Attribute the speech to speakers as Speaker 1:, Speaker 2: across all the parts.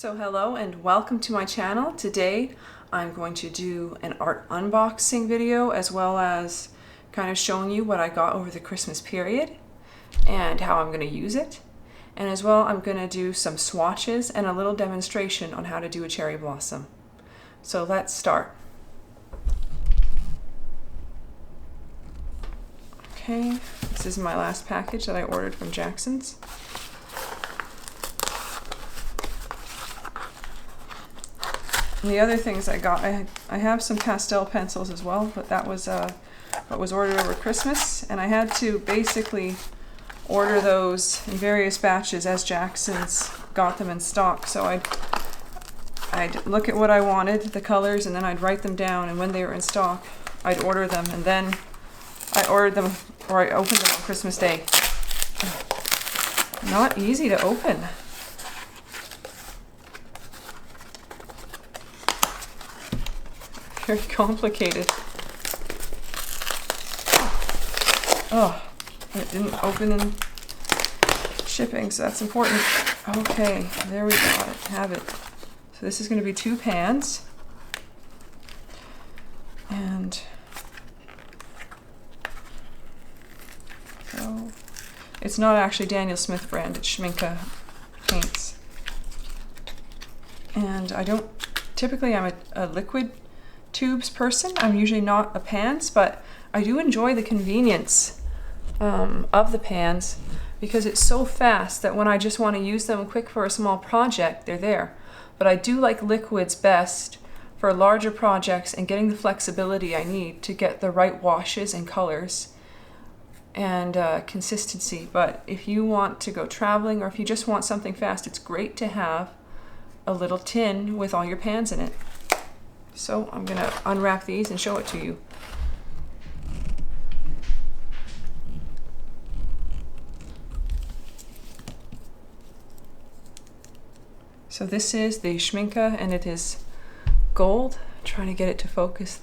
Speaker 1: So hello and welcome to my channel. Today I'm going to do an art unboxing video as well as kind of showing you what I got over the Christmas period and how I'm going to use it. And as well I'm going to do some swatches and a little demonstration on how to do a cherry blossom. So let's start. Okay, this is my last package that I ordered from Jackson's. And the other things I got, I have some pastel pencils as well, but that was what was ordered over Christmas, and I had to basically order those in various batches as Jackson's got them in stock. So I'd look at what I wanted, the colors, and then I'd write them down, and when they were in stock, I'd order them, and then I ordered them, or I opened them on Christmas Day. Not easy to open. Very complicated. Oh, it didn't open in shipping, so that's important. Okay, there we go. Have it. So this is going to be 2 pans. And so it's not actually Daniel Smith brand, it's Schmincke paints. And I don't, typically I'm a liquid tubes person. I'm usually not a pans, but I do enjoy the convenience of the pans because it's so fast that when I just want to use them quick for a small project, they're there. But I do like liquids best for larger projects and getting the flexibility I need to get the right washes and colors and consistency. But if you want to go traveling or if you just want something fast, it's great to have a little tin with all your pans in it. So I'm going to unwrap these and show it to you. So this is the Schmincke and it is gold. I'm trying to get it to focus.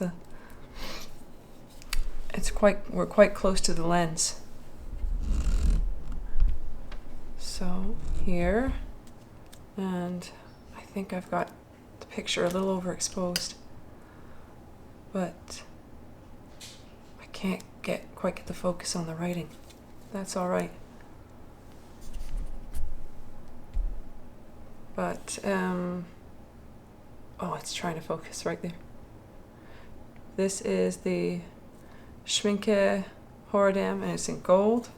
Speaker 1: We're quite close to the lens. So here, and I think I've got the picture a little overexposed. But I can't quite get the focus on the writing. That's all right. But oh, it's trying to focus right there. This is the Schmincke Horadam, and it's in gold.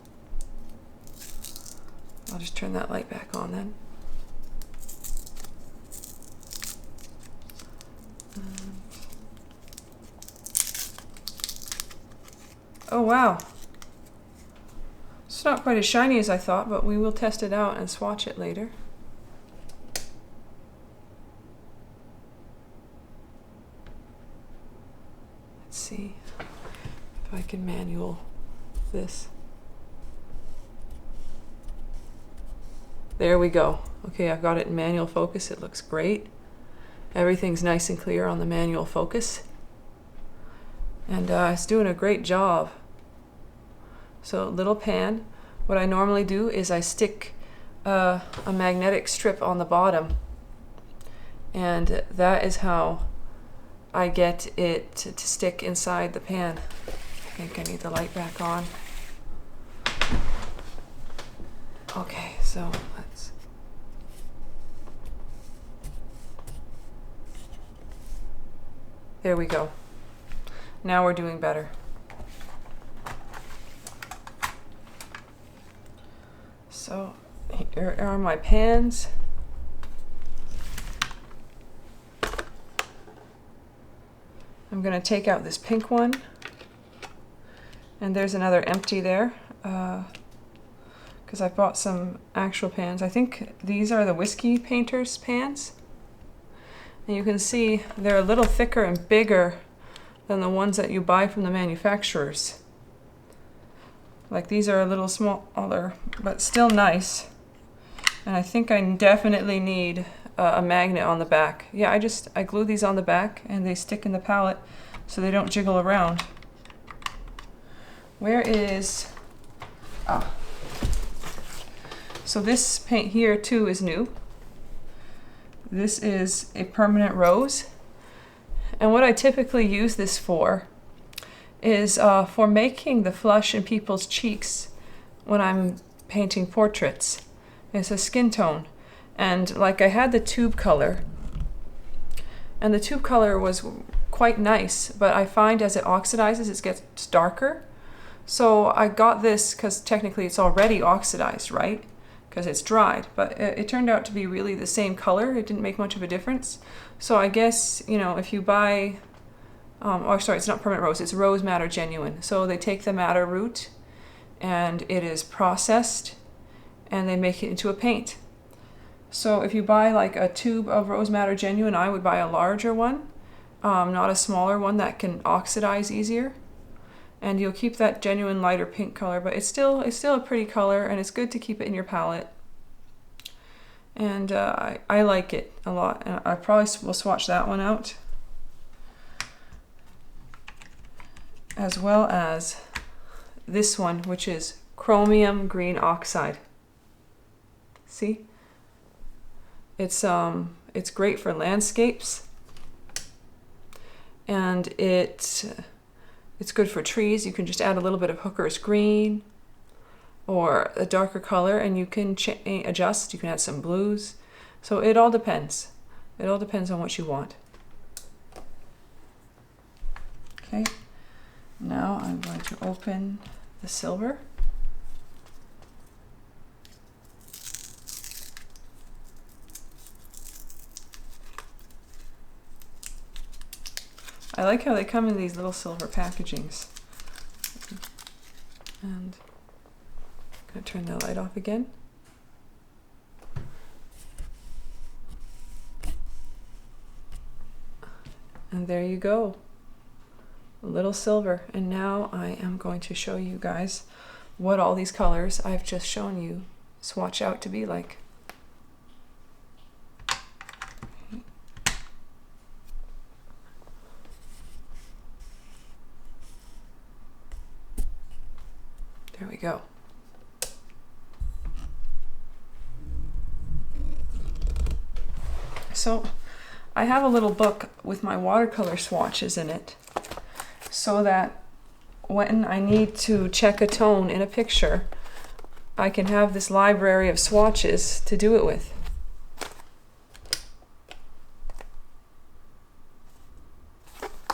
Speaker 1: I'll just turn that light back on then. Oh wow, it's not quite as shiny as I thought, but we will test it out and swatch it later. Let's see if I can manual this. There we go. Okay, I've got it in manual focus. It looks great. Everything's nice and clear on the manual focus. And it's doing a great job. So little pan. What I normally do is I stick a magnetic strip on the bottom, and that is how I get it to stick inside the pan. I think I need the light back on. Okay, so let's. There we go. Now we're doing better. So here are my pans. I'm going to take out this pink one. And there's another empty there. Because I bought some actual pans. I think these are the Whiskey Painter's pans. And you can see they're a little thicker and bigger than the ones that you buy from the manufacturers. Like these are a little smaller, but still nice. And I think I definitely need a magnet on the back. Yeah, I glue these on the back and they stick in the palette so they don't jiggle around. Where is, so this paint here too is new. This is a permanent rose. And what I typically use this for is for making the flush in people's cheeks when I'm painting portraits. It's a skin tone. And like I had the tube color, and the tube color was quite nice, but I find as it oxidizes, it gets darker. So I got this because technically it's already oxidized, right? Because it's dried, but it turned out to be really the same color. It didn't make much of a difference. So I guess, you know, if you buy, oh sorry, it's not permanent rose, it's rose madder genuine. So they take the madder root and it is processed and they make it into a paint. So if you buy like a tube of rose madder genuine, I would buy a larger one, not a smaller one that can oxidize easier. And you'll keep that genuine lighter pink color, but it's still a pretty color, and it's good to keep it in your palette. And I like it a lot, and I probably will swatch that one out, as well as this one, which is Chromium Green Oxide. See? It's great for landscapes, and it's good for trees. You can just add a little bit of Hooker's green or a darker color, and you can adjust. You can add some blues. So it all depends. It all depends on what you want. Okay, now I'm going to open the silver. I like how they come in these little silver packagings. And I'm going to turn the light off again. And there you go. A little silver. And now I am going to show you guys what all these colors I've just shown you swatch out to be like. There we go. So I have a little book with my watercolor swatches in it, so that when I need to check a tone in a picture, I can have this library of swatches to do it with.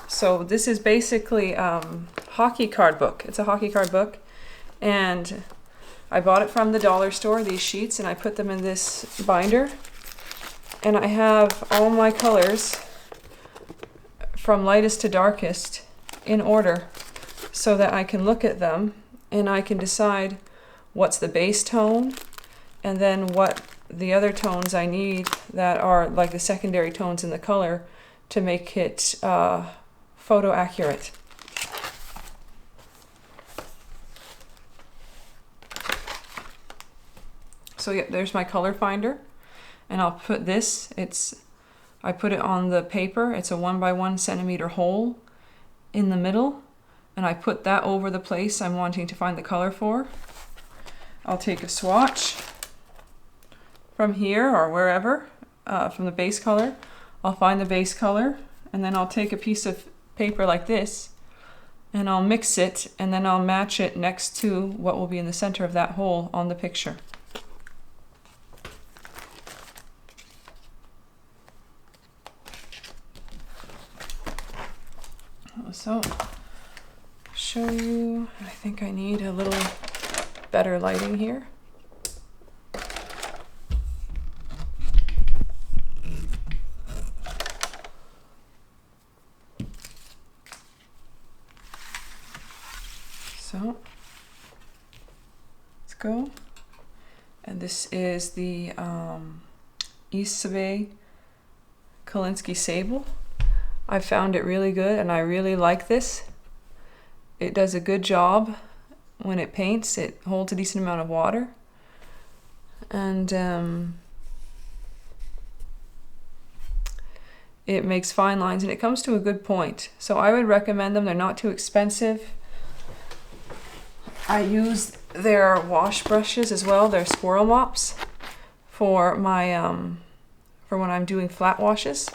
Speaker 1: So this is basically hockey card book. It's a hockey card book. And I bought it from the dollar store, these sheets, and I put them in this binder. And I have all my colors from lightest to darkest in order, so that I can look at them and I can decide what's the base tone and then what the other tones I need that are like the secondary tones in the color to make it photo accurate. So yeah, there's my color finder, and I'll put this, I put it on the paper. It's a 1 by 1 centimeter hole in the middle, and I put that over the place I'm wanting to find the color for. I'll take a swatch from here or wherever, from the base color. I'll find the base color, and then I'll take a piece of paper like this, and I'll mix it, and then I'll match it next to what will be in the center of that hole on the picture. So, show you, I think I need a little better lighting here. So, let's go. And this is the Isabey Kolinsky Sable. I found it really good, and I really like this. It does a good job when it paints. It holds a decent amount of water, and it makes fine lines, and it comes to a good point. So I would recommend them. They're not too expensive. I use their wash brushes as well. They're squirrel mops for my for when I'm doing flat washes.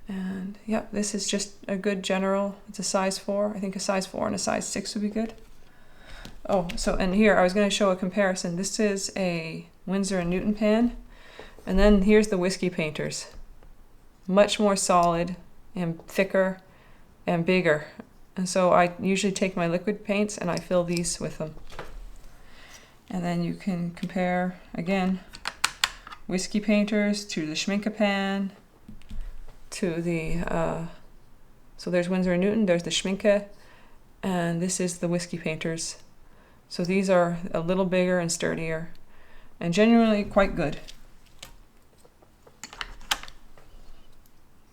Speaker 1: And yep, this is just a good general, it's a size 4. I think a size 4 and a size 6 would be good. Oh, so, and here I was going to show a comparison. This is a Winsor and Newton pan, and then here's the Whiskey Painters. Much more solid and thicker and bigger. And so I usually take my liquid paints and I fill these with them. And then you can compare, again, Whiskey Painters to the Schmincke pan, to the, so there's Winsor and Newton, there's the Schmincke, and this is the Whiskey Painters. So these are a little bigger and sturdier, and genuinely quite good.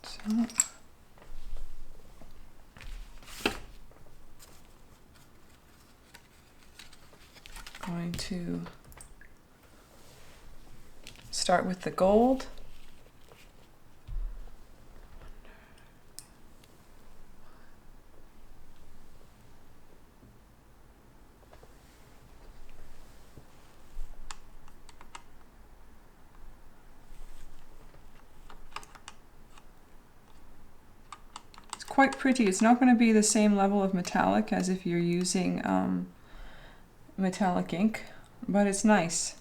Speaker 1: So, going to start with the gold. Quite pretty. It's not going to be the same level of metallic as if you're using metallic ink, but it's nice.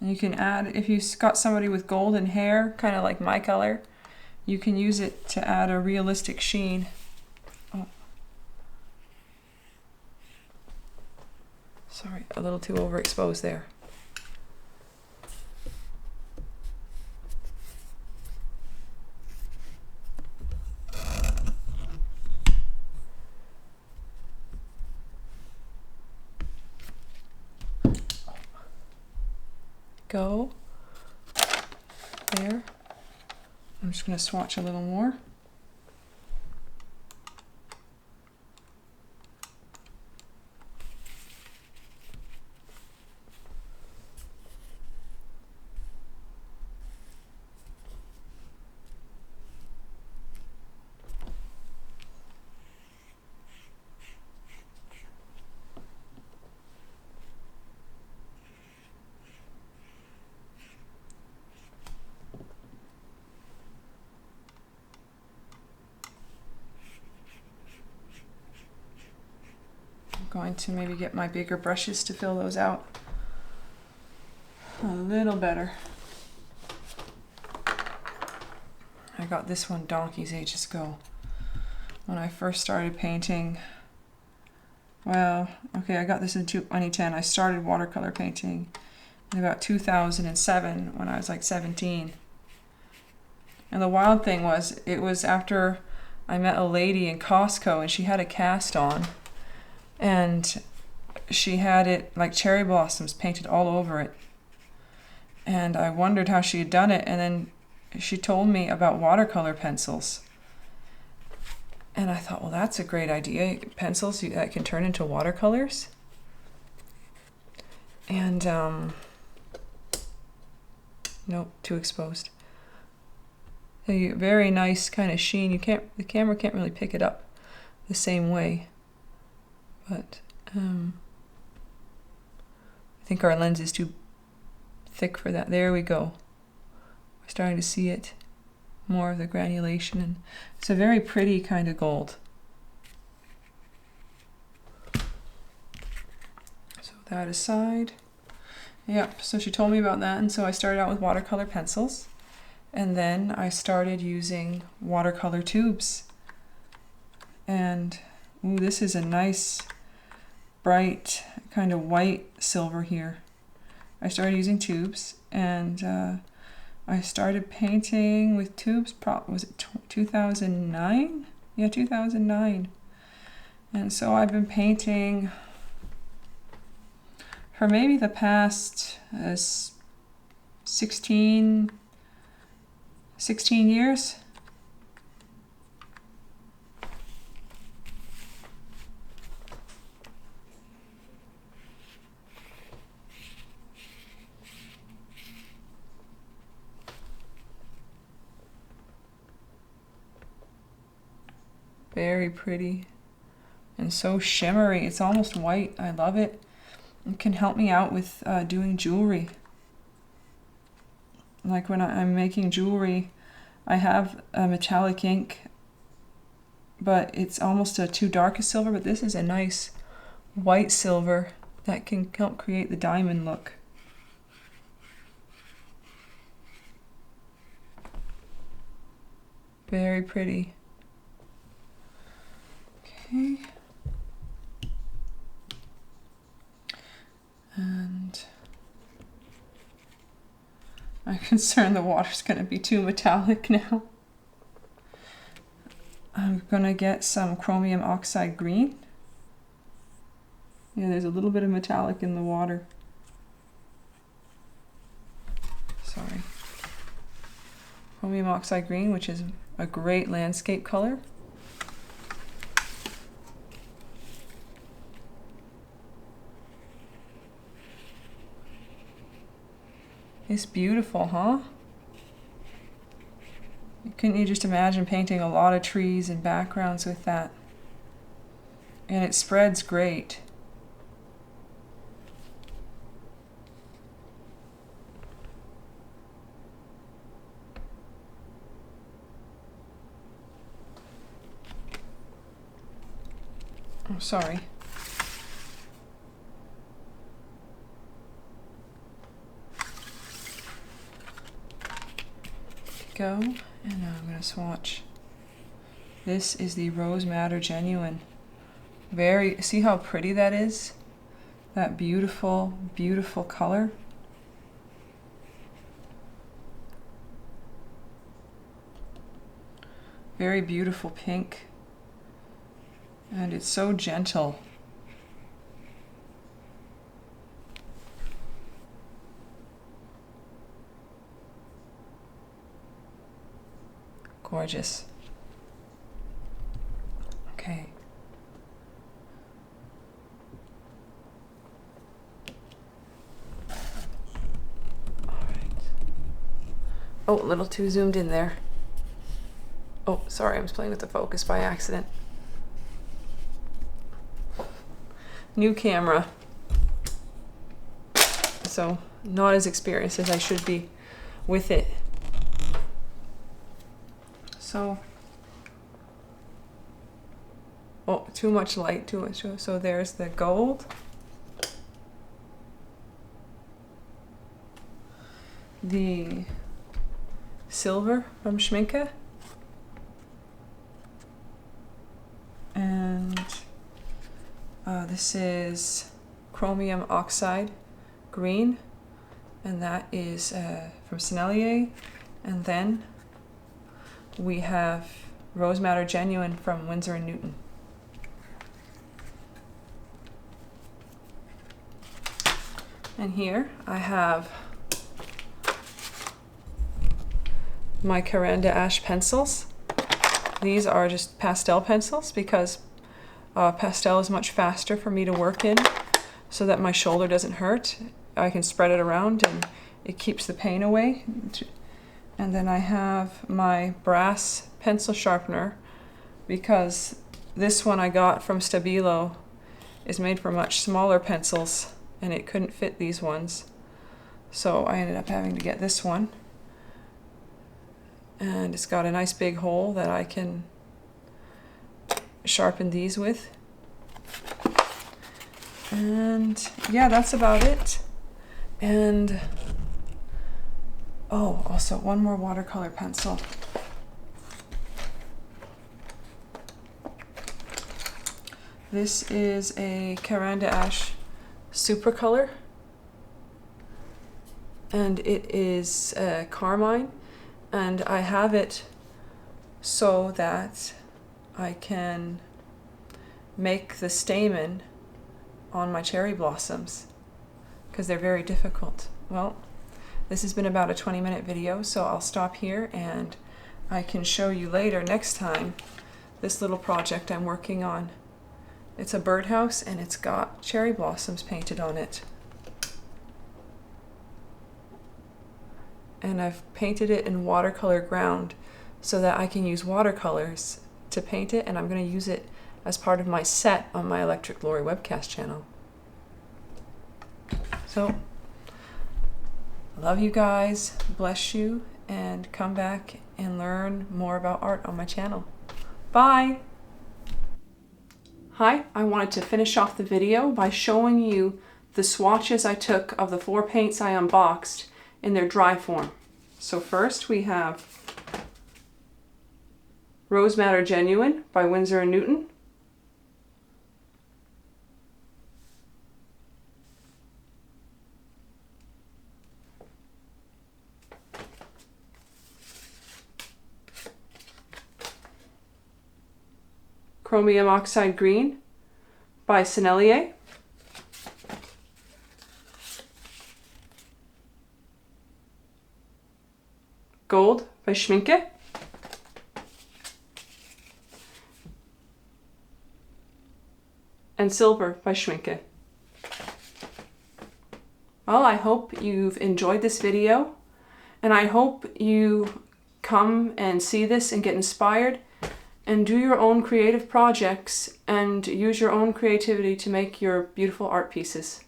Speaker 1: And you can add, if you've got somebody with golden hair, kind of like my color, you can use it to add a realistic sheen. Oh. Sorry, a little too overexposed there. Go there. I'm just going to swatch a little more. Going to maybe get my bigger brushes to fill those out a little better. I got this one donkeys ages ago when I first started painting. Well, okay, I got this in 2010. I started watercolor painting in about 2007 when I was like 17. And the wild thing was, it was after I met a lady in Costco and she had a cast on. And she had it like cherry blossoms painted all over it. And I wondered how she had done it. And then she told me about watercolor pencils. And I thought, well, that's a great idea. Pencils that can turn into watercolors. And, nope, too exposed. A very nice kind of sheen. The camera can't really pick it up the same way. But I think our lens is too thick for that. There we go. We're starting to see it, more of the granulation, and it's a very pretty kind of gold. So that aside, yep, so she told me about that, and so I started out with watercolor pencils, and then I started using watercolor tubes. And ooh, this is a nice bright kind of white silver here. I started using tubes, and I started painting with tubes, was it 2009? Yeah, 2009. And so I've been painting for maybe the past 16 years. Very pretty. and so shimmery. It's almost white. I love it. It can help me out with doing jewelry. Like when I'm making jewelry, I have a metallic ink, but it's almost a too dark a silver, but this is a nice white silver that can help create the diamond look. Very pretty. Okay. And I'm concerned the water's going to be too metallic now. I'm going to get some Chromium Oxide Green. Yeah, there's a little bit of metallic in the water. Sorry. Chromium Oxide Green, which is a great landscape color. It's beautiful, huh? Couldn't you just imagine painting a lot of trees and backgrounds with that? And it spreads great. Oh, sorry. Go, and now I'm going to swatch. This is the Rose Madder Genuine. See how pretty that is? That beautiful, beautiful color. Very beautiful pink. And it's so gentle. Gorgeous. Okay. All right. Oh, a little too zoomed in there. Oh, sorry, I was playing with the focus by accident. New camera. So, not as experienced as I should be with it. So, oh, too much light, too much. So there's the gold. The silver from Schmincke. And this is Chromium Oxide Green. And that is from Sennelier. And then we have Rose Madder Genuine from Winsor and Newton. And here I have my Caran D'Ache pencils. These are just pastel pencils because pastel is much faster for me to work in so that my shoulder doesn't hurt. I can spread it around and it keeps the pain away. And then I have my brass pencil sharpener because this one I got from Stabilo is made for much smaller pencils and it couldn't fit these ones. So I ended up having to get this one. And it's got a nice big hole that I can sharpen these with. And yeah, that's about it. And oh, also one more watercolor pencil. This is a Caran D'Ache Supracolor, and it is Carmine, and I have it so that I can make the stamen on my cherry blossoms because they're very difficult. Well, this has been about a 20-minute video, so I'll stop here and I can show you later next time this little project I'm working on. It's a birdhouse and it's got cherry blossoms painted on it. And I've painted it in watercolor ground so that I can use watercolors to paint it, and I'm going to use it as part of my set on my Electric Glory webcast channel. So, love you guys, bless you, and come back and learn more about art on my channel. Bye! Hi, I wanted to finish off the video by showing you the swatches I took of the 4 paints I unboxed in their dry form. So first we have Rose Madder Genuine by Winsor and Newton. Chromium Oxide Green by Sennelier. Gold by Schmincke. And Silver by Schmincke. Well, I hope you've enjoyed this video, and I hope you come and see this and get inspired and do your own creative projects and use your own creativity to make your beautiful art pieces.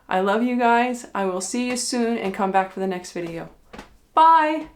Speaker 1: I love you guys. I will see you soon and come back for the next video. Bye!